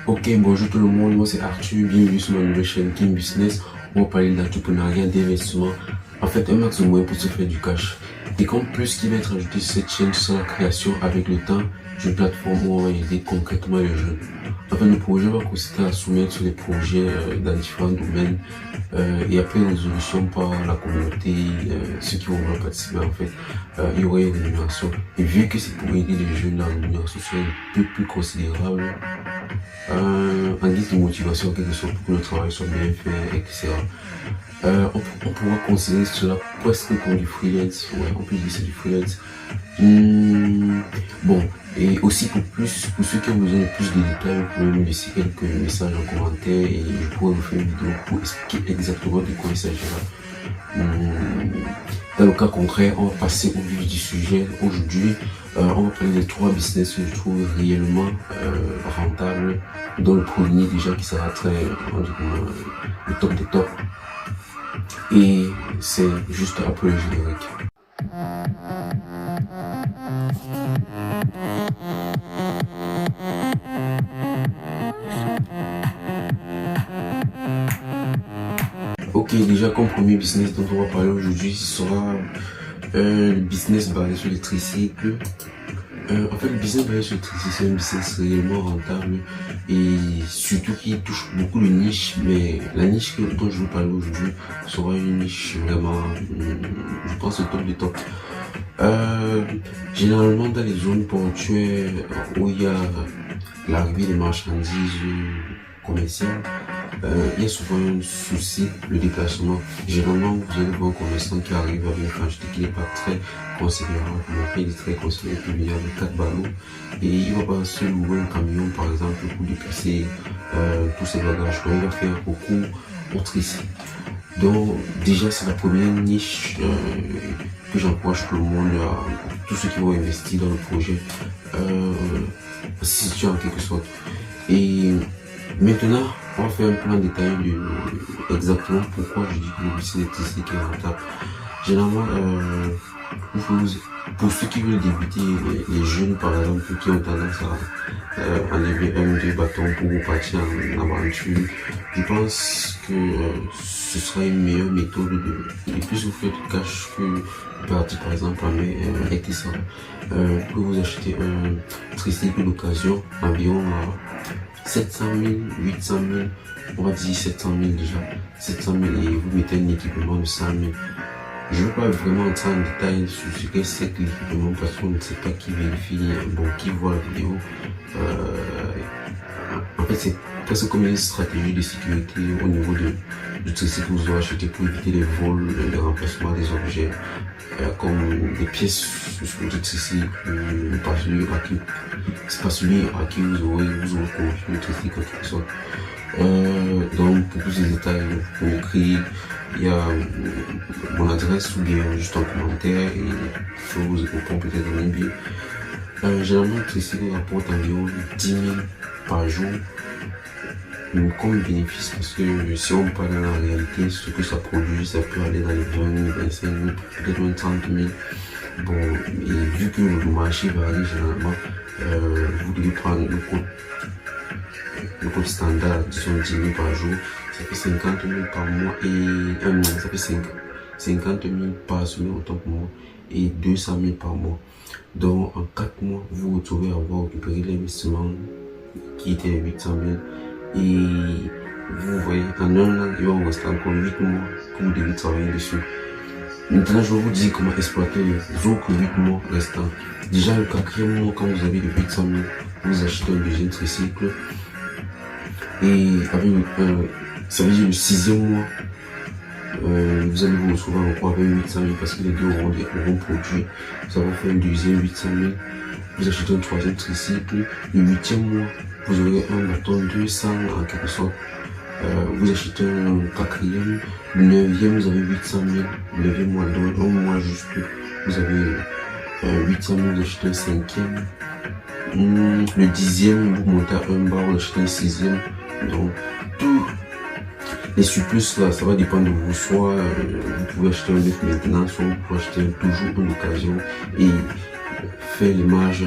Ok, bonjour tout le monde, moi c'est Arthur, bienvenue sur ma nouvelle chaîne King Business. On va parler d'entrepreneuriat, d'investissement, en fait un max de moyens pour se faire du cash. Et comme plus ce qui va être ajouté sur cette chaîne sera la création avec le temps d'une plateforme où on va aider concrètement les jeunes. En fait, le projet va consister à soumettre sur les projets dans différents domaines et après résolution par la communauté, ceux qui vont vouloir participer en fait, il y aurait une rémunération. Et vu que c'est pour aider les jeunes, la rémunération sera un peu plus considérable en guise de motivation quelque chose pour que le travail soit bien fait, etc. On pourra considérer cela presque comme du freelance, ouais, on peut dire c'est du freelance. Bon, et aussi pour ceux qui ont besoin de plus de détails, vous pouvez me laisser quelques messages en commentaire et je pourrai vous faire une vidéo pour expliquer exactement de quoi il s'agira. Dans le cas concret, on va passer au vif du sujet. Aujourd'hui, on va parler des 3 business que je trouve réellement rentables, dont le premier déjà qui sera très, le top des tops. Et c'est juste après le générique. Ok, déjà comme premier business dont on va parler aujourd'hui, ce sera le business basé sur les tricycles. En fait, le business basé sur les tricycles, c'est un business réellement rentable et surtout qui touche beaucoup de niches, mais la niche dont je veux parler aujourd'hui sera une niche vraiment, je pense, au top du top. Généralement dans les zones portuaires où il y a l'arrivée des marchandises commerciales, il y a souvent un souci, le déplacement. Généralement, vous allez voir un commerçant qui arrive avec une quantité qui n'est pas très considérable, mais après il est très considéré, il y a 4 ballots et il va pas se louer un camion par exemple pour déplacer tous ses bagages. Donc il va faire beaucoup autre ici. Donc déjà c'est la première niche que j'encourage tout le monde, tous ceux qui vont investir dans le projet, à se situer en quelque sorte. Et maintenant, on va faire un plan détaillé de exactement pourquoi je dis que le business électricité est rentable. Généralement, pour ceux qui veulent débuter, les jeunes par exemple, qui ont tendance à enlever un ou deux bâtons pour partir en aventure, je pense que ce sera une meilleure méthode de plus vous faire du cash que partir par exemple en mai avec ça. Que vous achetez un tricycle d'occasion environ 700 000, 800 000, on va dire 700 000 déjà, 700 000 et vous mettez un équipement de 100 000. Je ne veux pas vraiment entrer en détail sur ce que c'est que l'équipement parce qu'on ne sait pas qui vérifie, bon, qui voit la vidéo. En fait, c'est presque comme une stratégie de sécurité au niveau du tricycle que vous aurez acheté pour éviter les vols, le remplacement des objets, comme des pièces sur le tricycle, c'est pas celui à qui vous aurez confié le tricycle en quelque sorte. Donc pour plus de détails, vous pouvez écrire, il y a mon adresse ou bien juste en commentaire et je vous réponds peut-être dans un billet. Généralement le tricycle rapporte environ 10 000 par jour comme bénéfice parce que si on parle dans la réalité, ce que ça produit, ça peut aller dans les 20 000, 25 000, peut-être même 30 000. Bon, et vu que le marché varie généralement, vous devez prendre le code standard, disons 10 000 par jour, ça fait 50 000 par mois et ça fait 50 000 par semaine autant pour moi et 200 000 par mois. Donc en 4 mois, vous vous retrouvez à avoir récupéré l'investissement qui était 800 000 et vous voyez, en un an, il va vous rester encore 8 mois que vous devez travailler dessus. Maintenant, je vais vous dire comment exploiter les autres 8 mois restants. Déjà, le 4e mois, quand vous avez les 800 000, vous achetez un deuxième tricycle. Et avec ça veut dire le 6e mois, vous allez vous retrouver encore avec 800 000 parce que les deux auront produit. Ça va faire un deuxième 800 000. Vous achetez un 3e tricycle. Le 8e mois, vous aurez un bâton 200 en quelque sorte. Vous achetez un 4e. Le 9e, vous avez 800 000. Le 9e mois, donc un mois juste, vous avez 800 000, vous achetez un 5e. Le 10e, vous montez à un bar, vous achetez un 6e. Donc, tous les surplus là, ça va dépendre de vous. Soit vous pouvez acheter un neuf maintenant, soit vous pouvez acheter toujours une occasion et faire les marges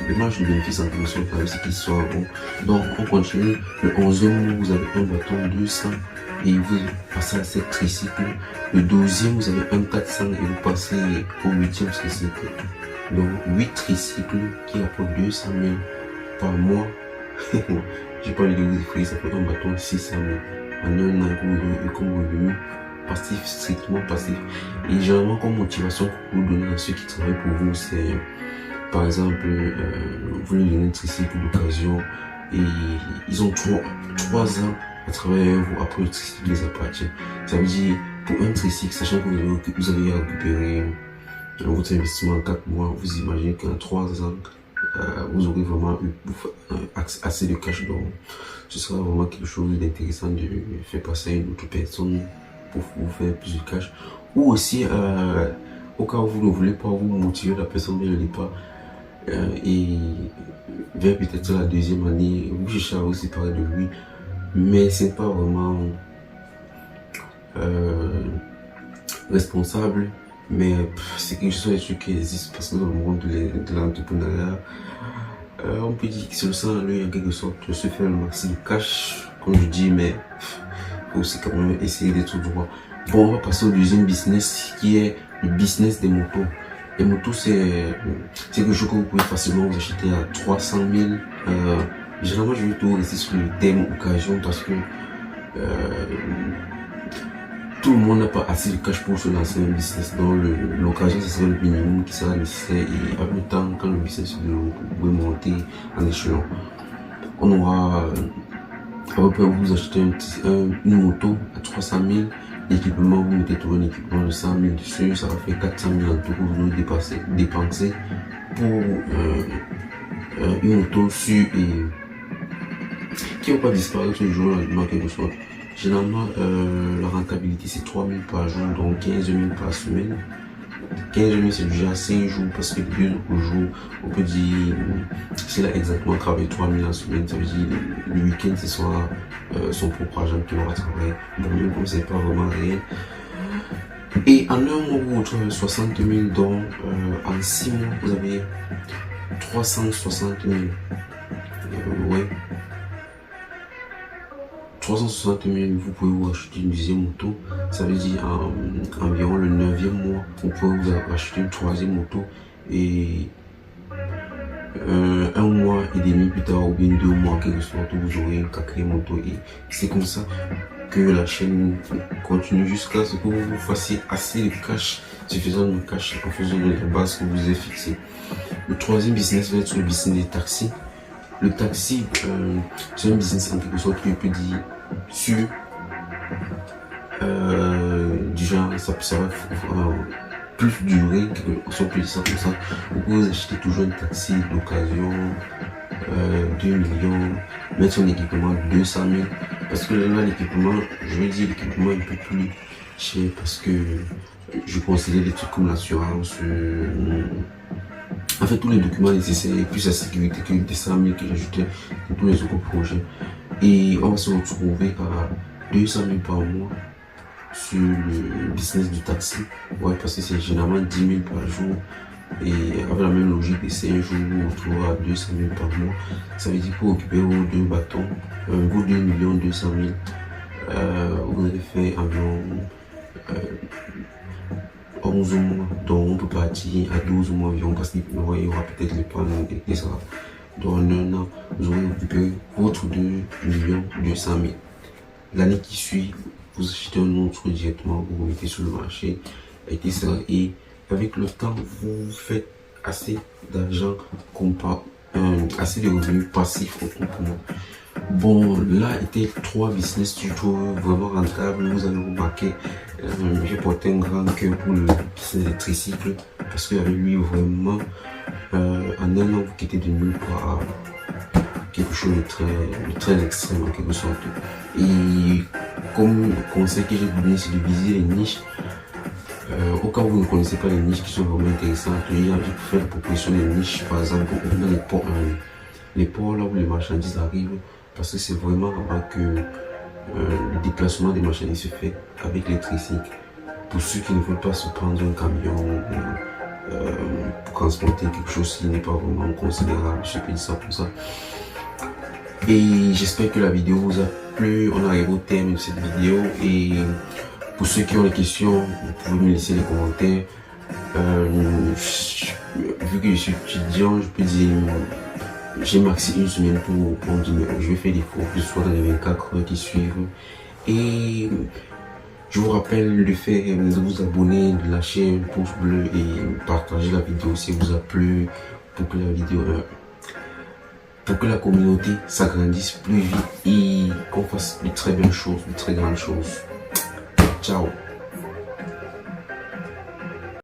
le marge de bénéfice en commission c'est qu'il soit bon. Donc on continue. Le 11e mois, vous avez un bâton 200 et vous passez à 7 tricycles. Le 12e, vous avez un 400 et vous passez au 8e tricycle. Donc 8 tricycles qui apportent 200 000 par mois. J'ai pas envie de vous effrayer, ça fait un bâton 600 000 en un an comme revenu passif, strictement passif. Et généralement comme motivation que vous donnez à ceux qui travaillent pour vous, c'est par exemple vous leur donnez un tricycle d'occasion et ils ont 3 ans à travailler avec vous, après le tricycle les appartient. Ça veut dire pour un tricycle, sachant que vous avez récupéré votre investissement en 4 mois, vous imaginez qu'en 3 ans vous aurez vraiment eu assez de cash. Donc ce sera vraiment quelque chose d'intéressant de faire passer à une autre personne pour vous faire plus de cash. Ou aussi au cas où vous ne voulez pas vous motiver la personne dès le départ et vers peut-être la 2e année vous cherchez à vous séparer de lui, mais c'est pas vraiment responsable, mais c'est quelque chose qui existe parce que dans le monde de l'entrepreneuriat, on peut dire que c'est le sang lui en quelque sorte se faire le maximum de cash, comme je dis, mais il faut aussi quand même essayer d'être droit. Bon, on va passer au deuxième business qui est le business des motos. Les motos, c'est quelque chose que vous pouvez facilement vous acheter à 300 000. Généralement, je vais tout rester sur le thème occasion parce que tout le monde n'a pas assez de cash pour se lancer un business. Donc l'occasion, ce sera le minimum qui sera nécessaire, et avec le temps, quand le business va monter en échelon, on aura vous acheter une moto à 300 000. L'équipement, vous mettez tout un équipement de 100 000 dessus, ça va faire 400 000 en tout que vous devez dépenser pour une moto sûre et qui ne va pas disparaître le jour au lendemain, quelque chose. Généralement, la rentabilité c'est 3 000 par jour, donc 15 000 par semaine. 15 000 c'est déjà 5 jours, parce que de au jour, on peut dire, s'il a exactement travaillé 3 000 en semaine, ça veut dire le week-end ce sera son propre agent qui aura travaillé. Bon, même comme c'est pas vraiment réel. Et en un mois, vous retrouvez 60 000, donc en 6 mois, vous avez 360 000. Ouais. 360 000, vous pouvez vous acheter une deuxième moto. Ça veut dire environ le 9e mois, vous pouvez vous acheter une 3e moto. Et un mois et demi plus tard, ou bien 2 mois, quelque chose, vous aurez une 4e moto. Et c'est comme ça que la chaîne continue jusqu'à ce que vous fassiez assez de cash, suffisant de cash en faisant de la base que vous avez fixée. Le 3e business va être le business des taxis. Le taxi, c'est un business en quelque sorte qui peut dire sur du genre, ça va plus durer, si on peut dire ça comme ça. Vous pouvez acheter toujours un taxi d'occasion, 2 millions, mettre son équipement 200 000. Parce que là, l'équipement, je veux dire l'équipement un peu plus cher parce que je considère des trucs comme l'assurance. En fait, tous les documents nécessaires, plus la sécurité que les 100 000 que j'ai ajouté pour tous les autres projets. Et on va se retrouver à 200 000 par mois sur le business du taxi. Ouais, parce que c'est généralement 10 000 par jour. Et avec la même logique, de 5 jours, vous vous retrouvez à 200 000 par mois. Ça veut dire pour occuper vos 2 bâtons, vos 2 200 000, vous allez faire environ 11 mois, donc on peut partir à 12 mois environ parce qu'il y aura peut-être les plans et ça. Dans un an, vous aurez occupé votre 2 200 000. L'année qui suit, vous achetez un autre directement, vous mettez sur le marché, etc. Et avec le temps, vous faites assez d'argent, assez de revenus passifs au complément. Bon, là étaient 3 business tutos vraiment rentables. Vous avez remarqué, j'ai porté un grand cœur pour le business des tricycles parce qu'avec lui, vraiment, en un an, vous quittez de nulle part quelque chose de très extrême en quelque sorte. Et comme conseil que j'ai donné, c'est de viser les niches. Au cas où vous ne connaissez pas les niches qui sont vraiment intéressantes, j'ai envie de faire une proposition des niches, par exemple, dans les ports là où les marchandises arrivent, parce que c'est vraiment là-bas que le déplacement des marchandises se fait avec les tricycles. Pour ceux qui ne veulent pas se prendre un camion, pour transporter quelque chose qui n'est pas vraiment considérable. Je peux dire ça comme ça. Et j'espère que la vidéo vous a plu. On arrive au terme de cette vidéo. Et pour ceux qui ont des questions, vous pouvez me laisser les commentaires. Vu que je suis étudiant, je peux dire, j'ai maxi une semaine pour dire, je vais faire des cours, que ce soit dans les 24 heures qui suivent. Et je vous rappelle de vous abonner, de lâcher un pouce bleu et partager la vidéo si elle vous a plu pour que pour que la communauté s'agrandisse plus vite et qu'on fasse de très belles choses, de très grandes choses. Ciao.